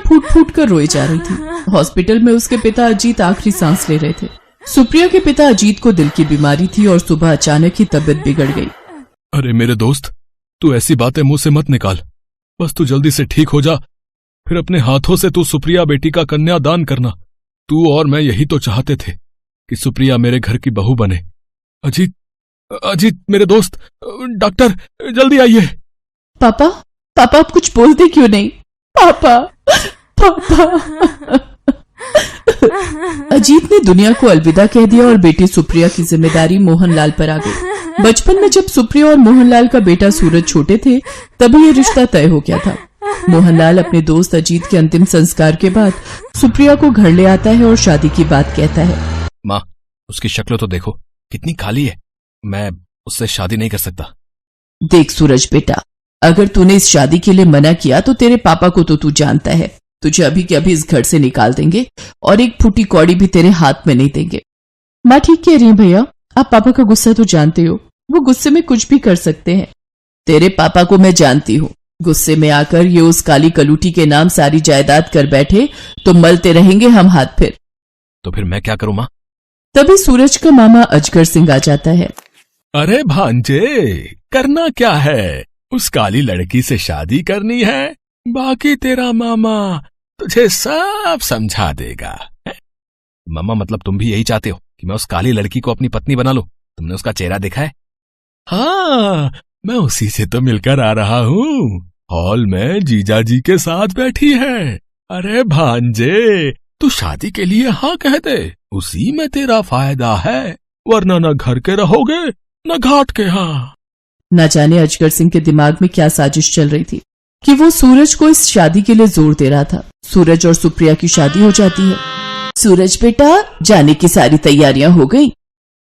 फूट फूट कर रोए जा रही थी। हॉस्पिटल में उसके पिता अजीत आखिरी सांस ले रहे थे। सुप्रिया के पिता अजीत को दिल की बीमारी थी और सुबह अचानक ही तबीयत बिगड़ गई। अरे मेरे दोस्त, तू ऐसी बातें मुंह से मत निकाल। बस तू जल्दी से ठीक हो जा, फिर अपने हाथों से तू सुप्रिया बेटी का कन्यादान करना। तू और मैं यही तो चाहते थे कि सुप्रिया मेरे घर की बहू बने। अजीत, अजीत मेरे दोस्त, डॉक्टर जल्दी आइए। पापा, पापा आप कुछ बोलते क्यों नहीं? पापा, पापा। अजीत ने दुनिया को अलविदा कह दिया और बेटी सुप्रिया की जिम्मेदारी मोहनलाल पर आ गई। बचपन में जब सुप्रिया और मोहनलाल का बेटा सूरज छोटे थे तभी ये रिश्ता तय हो गया था। मोहनलाल अपने दोस्त अजीत के अंतिम संस्कार के बाद सुप्रिया को घर ले आता है और शादी की बात कहता है। माँ, उसकी शक्ल तो देखो, कितनी काली है। मैं उससे शादी नहीं कर सकता। देख सूरज बेटा, अगर तूने इस शादी के लिए मना किया तो तेरे पापा को तो तू जानता है, तुझे अभी के अभी इस घर से निकाल देंगे और एक फूटी कौड़ी भी तेरे हाथ में नहीं देंगे। माँ ठीक कह रही है भैया, आप पापा का गुस्सा तो जानते हो, वो गुस्से में कुछ भी कर सकते हैं। तेरे पापा को मैं जानती हूँ, गुस्से में आकर ये उस काली कलूटी के नाम सारी जायदाद कर बैठे तो मलते रहेंगे हम हाथ फिर। तो फिर मैं क्या करूं माँ? तभी सूरज का मामा अजगर सिंह आ जाता है। अरे भांजे, करना क्या है? उस काली लड़की से शादी करनी है, बाकी तेरा मामा तुझे सब समझा देगा। मामा मतलब तुम भी यही चाहते हो कि मैं उस काली लड़की को अपनी पत्नी बना लूं? तुमने उसका चेहरा देखा है? हाँ, मैं उसी से तो मिलकर आ रहा हूँ। हॉल में जीजा जी के साथ बैठी है। अरे भांजे, तू शादी के लिए हाँ कह दे, उसी में तेरा फायदा है, वरना न घर के रहोगे न घाट के। हाँ, न जाने अजगर सिंह के दिमाग में क्या साजिश चल रही थी कि वो सूरज को इस शादी के लिए जोर दे रहा था। सूरज और सुप्रिया की शादी हो जाती है। सूरज बेटा, जाने की सारी तैयारियां हो गई?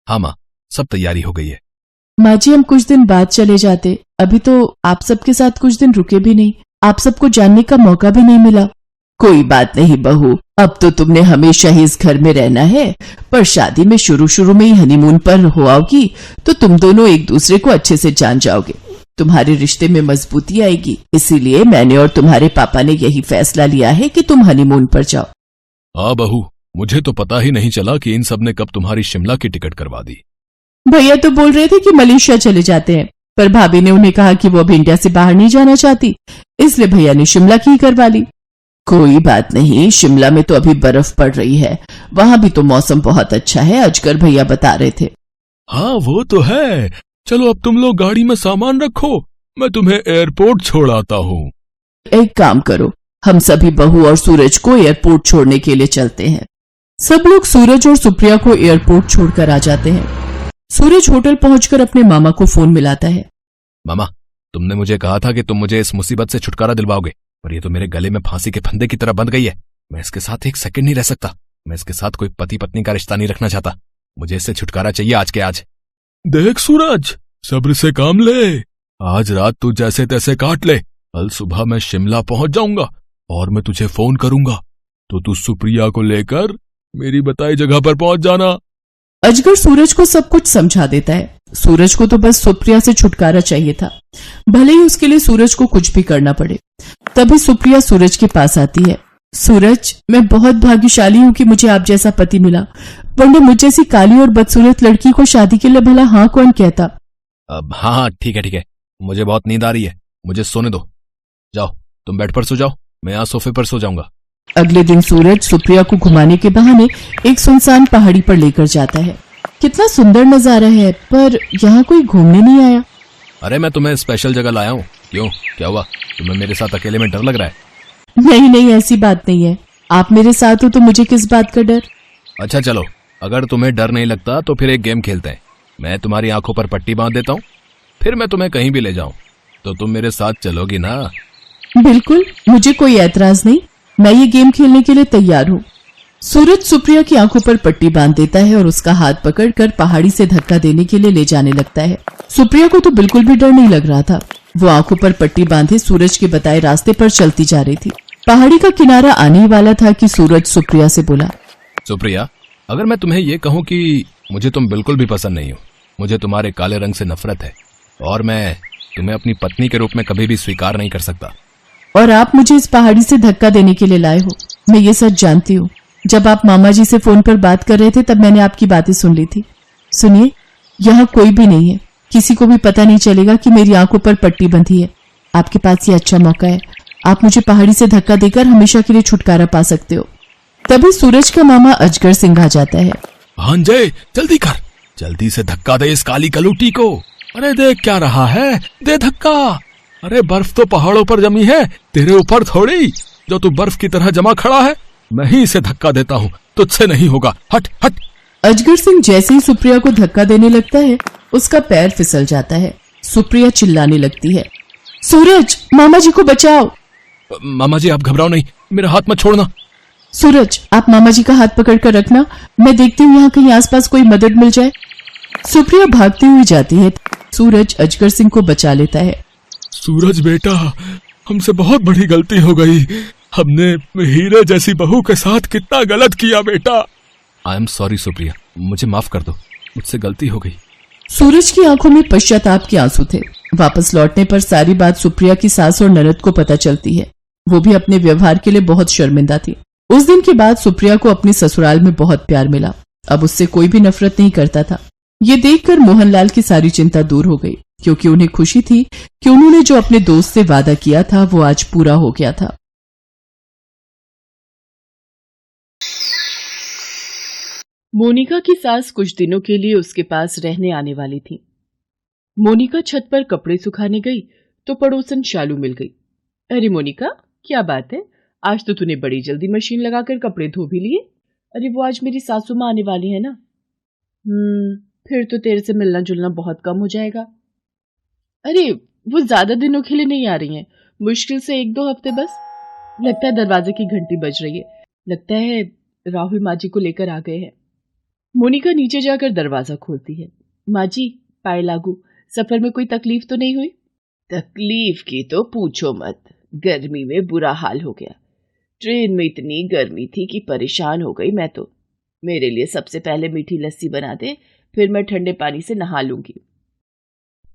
हाँ माँ, सब तैयारी हो गई है। माँ जी, हम कुछ दिन बाद चले जाते, अभी तो आप सबके साथ कुछ दिन रुके भी नहीं, आप सबको जानने का मौका भी नहीं मिला। कोई बात नहीं बहू, अब तो तुमने हमेशा ही इस घर में रहना है, पर शादी में शुरू शुरू में ही हनीमून पर हो आओगी तो तुम दोनों एक दूसरे को अच्छे से जान जाओगे, तुम्हारे रिश्ते में मजबूती आएगी। इसीलिए मैंने और तुम्हारे पापा ने यही फैसला लिया है कि तुम हनीमून पर जाओ। हाँ बहू, मुझे तो पता ही नहीं चला कि इन सब ने कब तुम्हारी शिमला की टिकट करवा दी। भैया तो बोल रहे थे कि मलेशिया चले जाते हैं, पर भाभी ने उन्हें कहा कि वो अब इंडिया से बाहर नहीं जाना चाहती, इसलिए भैया ने शिमला की ही करवा ली। कोई बात नहीं, शिमला में तो अभी बर्फ पड़ रही है, वहां भी तो मौसम बहुत अच्छा है, अजगर भैया बता रहे थे। हाँ वो तो है। चलो अब तुम लोग गाड़ी में सामान रखो, मैं तुम्हें एयरपोर्ट छोड़ आता हूँ। एक काम करो, हम सभी बहू और सूरज को एयरपोर्ट छोड़ने के लिए चलते हैं। सब लोग सूरज और सुप्रिया को एयरपोर्ट छोड़कर आ जाते हैं। सूरज होटल पहुंचकर अपने मामा को फोन मिलाता है। मामा, तुमने मुझे कहा था कि तुम मुझे इस मुसीबत से छुटकारा दिलवाओगे, पर ये तो मेरे गले में फांसी के फंदे की तरह बंध गई है। मैं इसके साथ एक सेकंड नहीं रह सकता। मैं इसके साथ कोई पति पत्नी का रिश्ता नहीं रखना चाहता। मुझे इससे छुटकारा चाहिए आज के आज। देख सूरज, सब्र से काम ले। आज रात तू जैसे तैसे काट ले, कल सुबह मैं शिमला पहुंच जाऊंगा और मैं तुझे फोन करूंगा, तो तू सुप्रिया को लेकर मेरी बताई जगह पर पहुंच जाना। अजगर सूरज को सब कुछ समझा देता है। सूरज को तो बस सुप्रिया से छुटकारा चाहिए था, भले ही उसके लिए सूरज को कुछ भी करना पड़े। तभी सुप्रिया सूरज के पास आती है। सूरज, मैं बहुत भाग्यशाली हूँ कि मुझे आप जैसा पति मिला, वरना मुझ जैसी काली और बदसूरत लड़की को शादी के लिए भला हाँ कौन कहता। अब हाँ ठीक है, मुझे बहुत नींद आ रही है, मुझे सोने दो। जाओ तुम बेड पर सो जाओ, मैं यहाँ सोफे पर सो जाऊंगा। अगले दिन सूरज सुप्रिया को घुमाने के बहाने एक सुनसान पहाड़ी पर लेकर जाता है। कितना सुंदर नजारा है, पर यहाँ कोई घूमने नहीं आया। अरे मैं तुम्हें स्पेशल जगह लाया हूँ। क्यों, क्या हुआ? तुम्हें मेरे साथ अकेले में डर लग रहा है? नहीं, ऐसी बात नहीं है, आप मेरे साथ हो तो मुझे किस बात का डर। अच्छा चलो, अगर तुम्हें डर नहीं लगता तो फिर एक गेम खेलते हैं। मैं तुम्हारी आंखों पर पट्टी बांध देता हूँ, फिर मैं तुम्हें कहीं भी ले जाऊं तो तुम मेरे साथ चलोगी ना? बिल्कुल, मुझे कोई ऐतराज नहीं, मैं ये गेम खेलने के लिए तैयार हूँ। सूरज सुप्रिया की आंखों पर पट्टी बांध देता है और उसका हाथ पकड़कर पहाड़ी से धक्का देने के लिए ले जाने लगता है। सुप्रिया को तो बिल्कुल भी डर नहीं लग रहा था। वो आंखों पर पट्टी बांधे सूरज के बताए रास्ते पर चलती जा रही थी। पहाड़ी का किनारा आने ही वाला था कि सूरज सुप्रिया से बोला, सुप्रिया, अगर मैं तुम्हें ये कहूँ कि मुझे तुम बिल्कुल भी पसंद नहीं हो, मुझे तुम्हारे काले रंग से नफरत है और मैं तुम्हें अपनी पत्नी के रूप में कभी भी स्वीकार नहीं कर सकता, और आप मुझे इस पहाड़ी से धक्का देने के लिए लाए हो। मैं ये सच जानती हूँ। जब आप मामा जी से फोन पर बात कर रहे थे तब मैंने आपकी बातें सुन ली थी। सुनिए, यहाँ कोई भी नहीं है, किसी को भी पता नहीं चलेगा कि मेरी आंखों पर पट्टी बंधी है। आपके पास ये अच्छा मौका है, आप मुझे पहाड़ी से धक्का देकर हमेशा के लिए छुटकारा पा सकते हो। तभी सूरज का मामा अजगर सिंह आ जाता है। भांजे, जल्दी कर, जल्दी से धक्का दे इस काली कलूटी को। अरे देख क्या रहा है, दे धक्का। अरे बर्फ तो पहाड़ों पर जमी है, तेरे ऊपर थोड़ी, जो तू बर्फ की तरह जमा खड़ा है। मैं ही इसे धक्का देता हूँ, तुझसे नहीं होगा, हट हट। अजगर सिंह जैसे ही सुप्रिया को धक्का देने लगता है, उसका पैर फिसल जाता है। सुप्रिया चिल्लाने लगती है, सूरज, मामा जी को बचाओ। मामा जी आप घबराओ नहीं, मेरा हाथ मत छोड़ना। सूरज, आप मामा जी का हाथ पकड़कर रखना, मैं देखती हूँ यहाँ कहीं आसपास कोई मदद मिल जाए। सुप्रिया भागती हुई जाती है। सूरज अजगर सिंह को बचा लेता है। सूरज बेटा, हमसे बहुत बड़ी गलती हो गई। हमने हीरे जैसी बहू के साथ कितना गलत किया बेटा। आई एम सॉरी सुप्रिया, मुझे माफ कर दो, मुझसे गलती हो गई। सूरज की आंखों में पश्चाताप के आंसू थे। वापस लौटने पर सारी बात सुप्रिया की सास और ननद को पता चलती है। वो भी अपने व्यवहार के लिए बहुत शर्मिंदा थी। उस दिन के बाद सुप्रिया को अपने ससुराल में बहुत प्यार मिला। अब उससे कोई भी नफरत नहीं करता था। ये देखकर मोहनलाल की सारी चिंता दूर हो गई, क्योंकि उन्हें खुशी थी कि उन्होंने जो अपने दोस्त से वादा किया था वो आज पूरा हो गया था। मोनिका की सास कुछ दिनों के लिए उसके पास रहने आने वाली थी। मोनिका छत पर कपड़े सुखाने गई तो पड़ोसन शालू मिल गई। अरे मोनिका, क्या बात है, आज तो तूने बड़ी जल्दी मशीन लगाकर कपड़े धो भी लिए। अरे वो आज मेरी सासू माँ आने वाली है ना। फिर तो तेरे से मिलना जुलना बहुत कम हो जाएगा। अरे वो ज्यादा दिनों के लिए नहीं आ रही हैं, मुश्किल से 1-2 हफ्ते बस। लगता है दरवाजे की घंटी बज रही है, लगता है राहुल माँ जी को लेकर आ गए हैं। मोनिका नीचे जाकर दरवाजा खोलती है। माँ जी, पाए लागू, सफर में कोई तकलीफ तो नहीं हुई? तकलीफ की तो पूछो मत, गर्मी में बुरा हाल हो गया। ट्रेन में इतनी गर्मी थी कि परेशान हो गई मैं तो। मेरे लिए सबसे पहले मीठी लस्सी बना दे, फिर मैं ठंडे पानी से नहा लूंगी।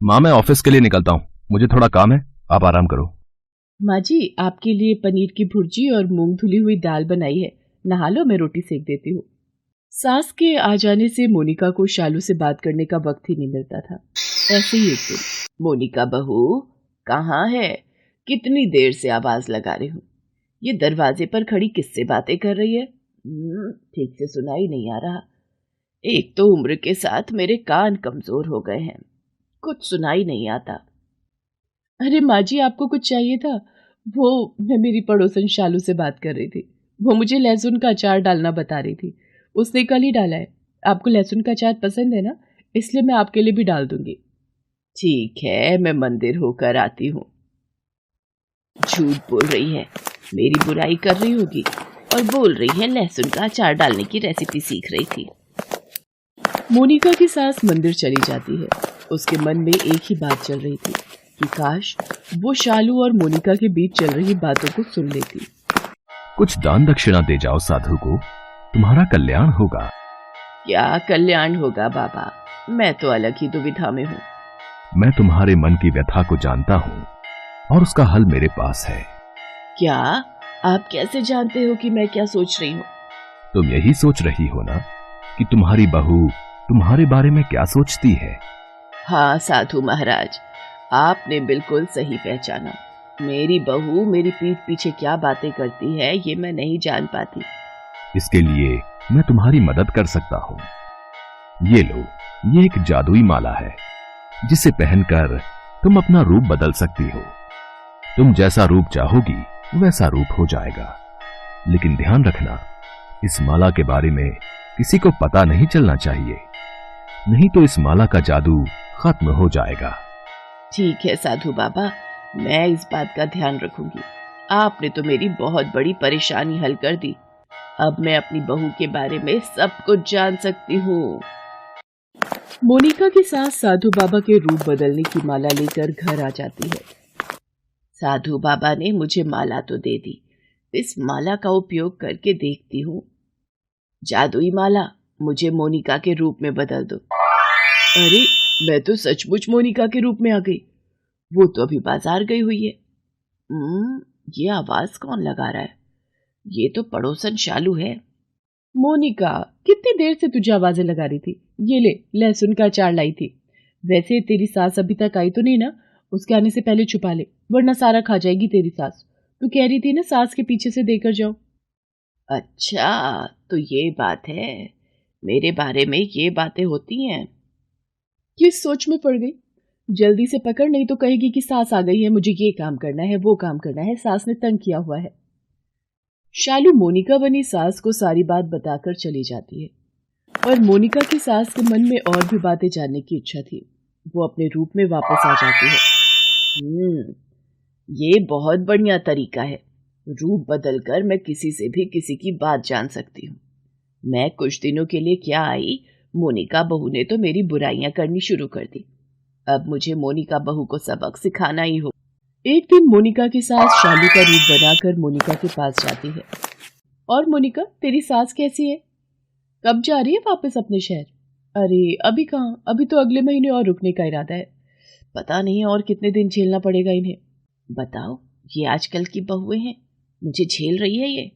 माँ मैं ऑफिस के लिए निकलता हूँ, मुझे थोड़ा काम है, आप आराम करो। माँ जी, आपके लिए पनीर की भुर्जी और मूंग धुली हुई दाल बनाई है, नहा लो, मैं रोटी सेक देती हूँ। सास के आ जाने से मोनिका को शालू से बात करने का वक्त ही नहीं मिलता था। ऐसे ही एक दिन, मोनिका बहू कहाँ है, कितनी देर से आवाज लगा रही हूँ। ये दरवाजे पर खड़ी किससे बातें कर रही है? ठीक से सुनाई नहीं आ रहा। एक तो उम्र के साथ मेरे कान कमजोर हो गए हैं, कुछ सुनाई नहीं आता। अरे माँ जी, आपको कुछ चाहिए था? मैं मेरी पड़ोसन शालू से बात कर रही थी। वो मुझे लहसुन का अचार डालना बता रही थी। उसने कल ही डाला है। आपको लहसुन का अचार पसंद है ना, इसलिए मैं आपके लिए भी डाल दूंगी। ठीक है, मैं मंदिर होकर आती हूँ। झूठ बोल रही है, मेरी बुराई कर रही होगी और बोल रही है लहसुन का अचार डालने की रेसिपी सीख रही थी। मोनिका की सास मंदिर चली जाती है। उसके मन में एक ही बात चल रही थी कि काश वो शालू और मोनिका के बीच चल रही बातों को सुन लेती। कुछ दान दक्षिणा दे जाओ साधु को, तुम्हारा कल्याण होगा। क्या कल्याण होगा बाबा, मैं तो अलग ही दुविधा में हूँ। मैं तुम्हारे मन की व्यथा को जानता हूँ और उसका हल मेरे पास है। क्या? आप कैसे जानते हो कि मैं क्या सोच रही हूँ? तुम यही सोच रही हो ना कि तुम्हारी बहू तुम्हारे बारे में क्या सोचती है। हाँ साधु महाराज, आपने बिल्कुल सही पहचाना। मेरी बहू मेरी पीठ पीछे क्या बातें करती है ये मैं नहीं जान पाती। इसके लिए मैं तुम्हारी मदद कर सकता हूँ। ये लो, ये एक जादुई माला है जिसे पहनकर तुम अपना रूप बदल सकती हो। तुम जैसा रूप चाहोगी वैसा रूप हो जाएगा, लेकिन ध्यान रखना इस माला के बारे में किसी को पता नहीं चलना चाहिए, नहीं तो इस माला का जादू खत्म हो जाएगा। ठीक है साधु बाबा, मैं इस बात का ध्यान रखूंगी। आपने तो मेरी बहुत बड़ी परेशानी हल कर दी। अब मैं अपनी बहू के बारे में सब कुछ जान सकती हूँ। मोनिका की सास साधु बाबा के रूप बदलने की माला लेकर घर आ जाती है। साधु बाबा ने मुझे माला तो दे दी, इस माला का उपयोग करके देखती हूँ। जादुई माला, मुझे मोनिका के रूप में बदल दो। अरे, मैं तो सचमुच मोनिका के रूप में आ गई। वो तो अभी बाजार गई हुई है। ये आवाज कौन लगा रहा है? ये तो पड़ोसन शालू है। मोनिका, कितनी देर से तुझे आवाजें लगा रही थी? ये ले, लहसुन का अचार लाई थी। वैसे तेरी सास अभी तक आई तो नहीं ना? उसके आने से पहले छुपा ले, वरना सारा खा जाएगी तेरी सास। तू कह रही थी ना सास के पीछे से देकर जाओ। अच्छा, तो ये बात है। मेरे बारे में ये बातें होती हैं। किस सोच में पड़ गई? जल्दी से पकड़, नहीं तो कहेगी कि सास आ गई है, मुझे ये काम करना है, वो काम करना है, सास ने तंग किया हुआ है। शालू मोनिका बनी सास को सारी बात बताकर चली जाती है, पर मोनिका की सास के मन में और भी बातें जानने की इच्छा थी। वो अपने रूप में वापस आ जाती है। ये बहुत बढ़िया तरीका है। रूप बदलकर मैं किसी से भी किसी की बात जान सकती हूँ। मैं कुछ दिनों के लिए क्या आई, मोनिका बहू ने तो मेरी बुराइयां करनी शुरू कर दी। अब मुझे मोनिका बहू को सबक सिखाना ही हो। एक दिन मोनिका की सास शालू का रूप बनाकर मोनिका के पास जाती है। और मोनिका, तेरी सास कैसी है? कब जा रही है वापस अपने शहर? अरे अभी कहाँ, अभी तो अगले महीने और रुकने का इरादा है। पता नहीं और कितने दिन झेलना पड़ेगा इन्हें। बताओ, ये आजकल की बहुएं हैं, मुझे झेल रही है ये।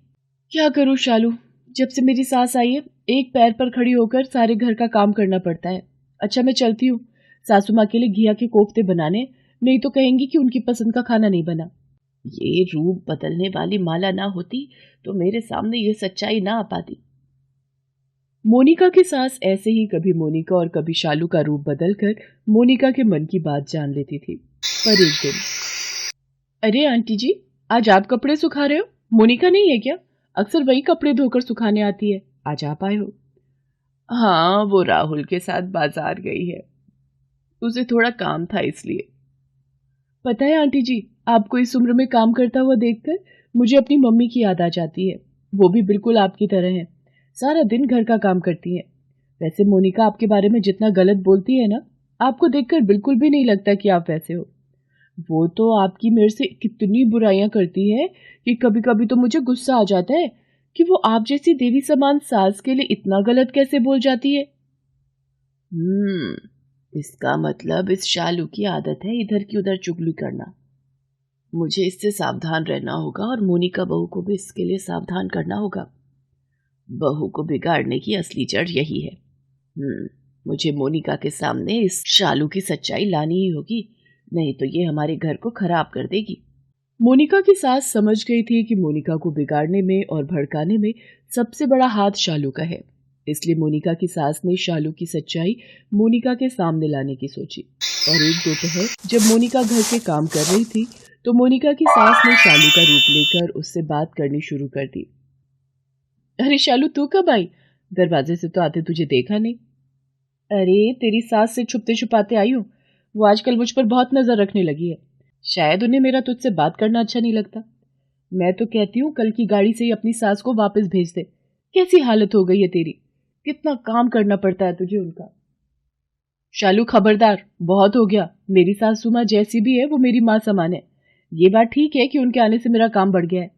क्या करूं शालू, जब से मेरी सास आई है एक पैर पर खड़ी होकर सारे घर का काम करना पड़ता है। अच्छा मैं चलती हूँ सासू माँ के लिए घिया के कोफ्ते बनाने, नहीं तो कहेंगी कि उनकी पसंद का खाना नहीं बना। ये रूप बदलने वाली माला ना होती तो मेरे सामने ये सच्चाई ना आ पाती। मोनिका की सास ऐसे ही कभी मोनिका और कभी शालू का रूप बदलकर मोनिका के मन की बात जान लेती थी। पर एक दिन, अरे आंटी जी, आज आप कपड़े सुखा रहे हो? मोनिका नहीं है क्या? अक्सर वही कपड़े धोकर सुखाने आती है, आज आप आए हो। हाँ, वो राहुल के साथ बाजार गई है, उसे थोड़ा काम था इसलिए। पता है आंटी जी, आपको इस उम्र में काम करता हुआ देखकर मुझे अपनी मम्मी की याद आ जाती है। वो भी बिल्कुल आपकी तरह है, सारा दिन घर का काम करती है। वैसे मोनिका आपके बारे में जितना गलत बोलती है ना, आपको देखकर बिल्कुल भी नहीं लगता कि आप वैसे हो। वो तो आपकी मेरे से कितनी बुराइयां करती है कि कभी कभी तो मुझे गुस्सा आ जाता है कि वो आप जैसी देवी समान सास के लिए इतना गलत कैसे बोल जाती है। इसका मतलब इस शालू की आदत है इधर की उधर चुगली करना। मुझे इससे सावधान रहना होगा और मोनिका बहू को भी इसके लिए सावधान करना होगा। बहू को बिगाड़ने की असली जड़ यही है। मुझे मोनिका के सामने इस शालू की सच्चाई लानी ही होगी, नहीं तो ये हमारे घर को खराब कर देगी। मोनिका की सास समझ गई थी कि मोनिका को बिगाड़ने में और भड़काने में सबसे बड़ा हाथ शालू का है, इसलिए मोनिका की सास ने शालू की सच्चाई मोनिका के सामने लाने की सोची। और एक दोपहर जब मोनिका घर के काम कर रही थी तो मोनिका की सास ने शालू का रूप लेकर उससे बात करनी शुरू कर दी। अरे शालू, तू कब आई? दरवाजे से तो आते तुझे देखा नहीं। अरे तेरी सास से छुपते छुपाते आई हूँ। वो आजकल मुझ पर बहुत नजर रखने लगी है, शायद उन्हें मेरा तुझसे बात करना अच्छा नहीं लगता। मैं तो कहती हूँ कल की गाड़ी से ही अपनी सास को वापस भेज दे। कैसी हालत हो गई है तेरी, कितना काम करना पड़ता है तुझे उनका। शालू खबरदार, बहुत हो गया। मेरी सासू माँ जैसी भी है वो मेरी माँ समान है। ये बात ठीक है कि उनके आने से मेरा काम बढ़ गया है,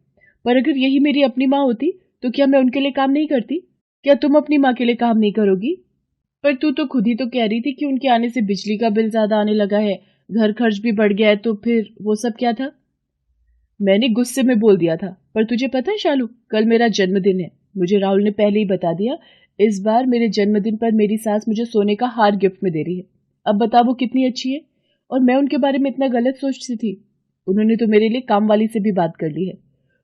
पर अगर यही मेरी अपनी माँ होती तो क्या मैं उनके लिए काम नहीं करती? क्या तुम अपनी माँ के लिए काम नहीं करोगी? पर तू तो खुद ही तो कह रही थी कि उनके आने से बिजली का बिल ज्यादा आने लगा है, घर खर्च भी बढ़ गया है, तो फिर वो सब क्या था? मैंने गुस्से में बोल दिया था। पर तुझे पता है शालू, कल मेरा जन्मदिन है। मुझे राहुल ने पहले ही बता दिया। इस बार मेरे जन्मदिन पर मेरी सास मुझे सोने का हार गिफ्ट में दे रही है। अब बता वो कितनी अच्छी है, और मैं उनके बारे में इतना गलत सोचती थी। उन्होंने तो मेरे लिए काम वाली से भी बात कर ली है।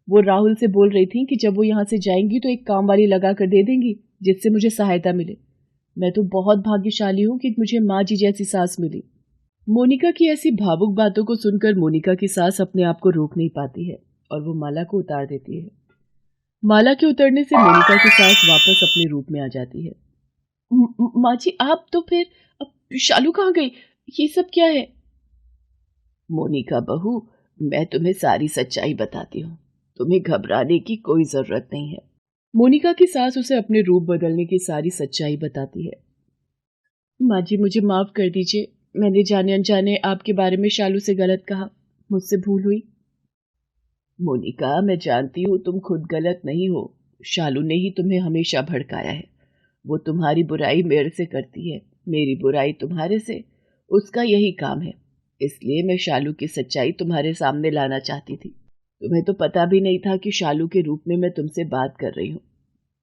वो राहुल से बोल रही थी कि जब वो यहाँ से जाएंगी तो एक काम वाली लगा कर दे देंगी जिससे मुझे सहायता मिले। मैं तो बहुत भाग्यशाली हूँ कि मुझे माँ जी जैसी सास मिली। मोनिका की ऐसी भावुक बातों को सुनकर मोनिका की सास अपने आप को रोक नहीं पाती है और वो माला को उतार देती है। माला के उतरने से मोनिका की सास वापस अपने रूप में आ जाती है। माँ जी, आप तो फिर अब शालू कहाँ गई? ये सब क्या है? मोनिका बहू, मैं तुम्हें सारी सच्चाई बताती हूँ, तुम्हें घबराने की कोई जरूरत नहीं है। मोनिका की सास उसे अपने रूप बदलने की सारी सच्चाई बताती है। माँ जी, मुझे माफ कर दीजिए, मैंने जाने अनजाने आपके बारे में शालू से गलत कहा, मुझसे भूल हुई। मोनिका, मैं जानती हूँ तुम खुद गलत नहीं हो, शालू ने ही तुम्हें हमेशा भड़काया है। वो तुम्हारी बुराई मेरे से करती है, मेरी बुराई तुम्हारे से, उसका यही काम है। इसलिए मैं शालू की सच्चाई तुम्हारे सामने लाना चाहती थी। तुम्हें तो पता भी नहीं था कि शालू के रूप में मैं तुमसे बात कर रही हूँ,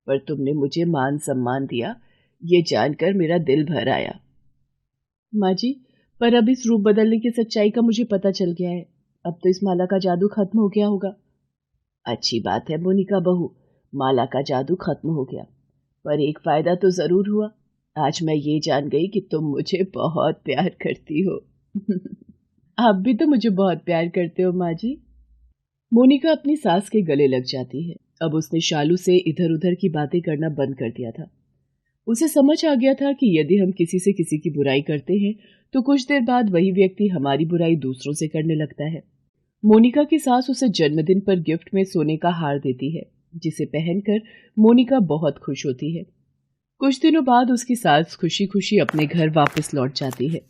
पर तुमने मुझे मान सम्मान दिया, ये जानकर मेरा दिल भर आया। माँ जी, पर अब इस रूप बदलने की सच्चाई का मुझे पता चल गया है। अब तो इस माला का जादू खत्म हो गया होगा। अच्छी बात है मोनिका बहू, माला का जादू खत्म हो गया, पर एक फायदा तो जरूर हुआ। आज मैं ये जान गई कि तुम मुझे बहुत प्यार करती हो। आप भी तो मुझे बहुत प्यार करते हो माँ जी। मोनिका अपनी सास के गले लग जाती है। अब उसने शालू से इधर उधर की बातें करना बंद कर दिया था। उसे समझ आ गया था कि यदि हम किसी से किसी की बुराई करते हैं तो कुछ देर बाद वही व्यक्ति हमारी बुराई दूसरों से करने लगता है। मोनिका की सास उसे जन्मदिन पर गिफ्ट में सोने का हार देती है, जिसे पहनकर मोनिका बहुत खुश होती है। कुछ दिनों बाद उसकी सास खुशी खुशी अपने घर वापस लौट जाती है।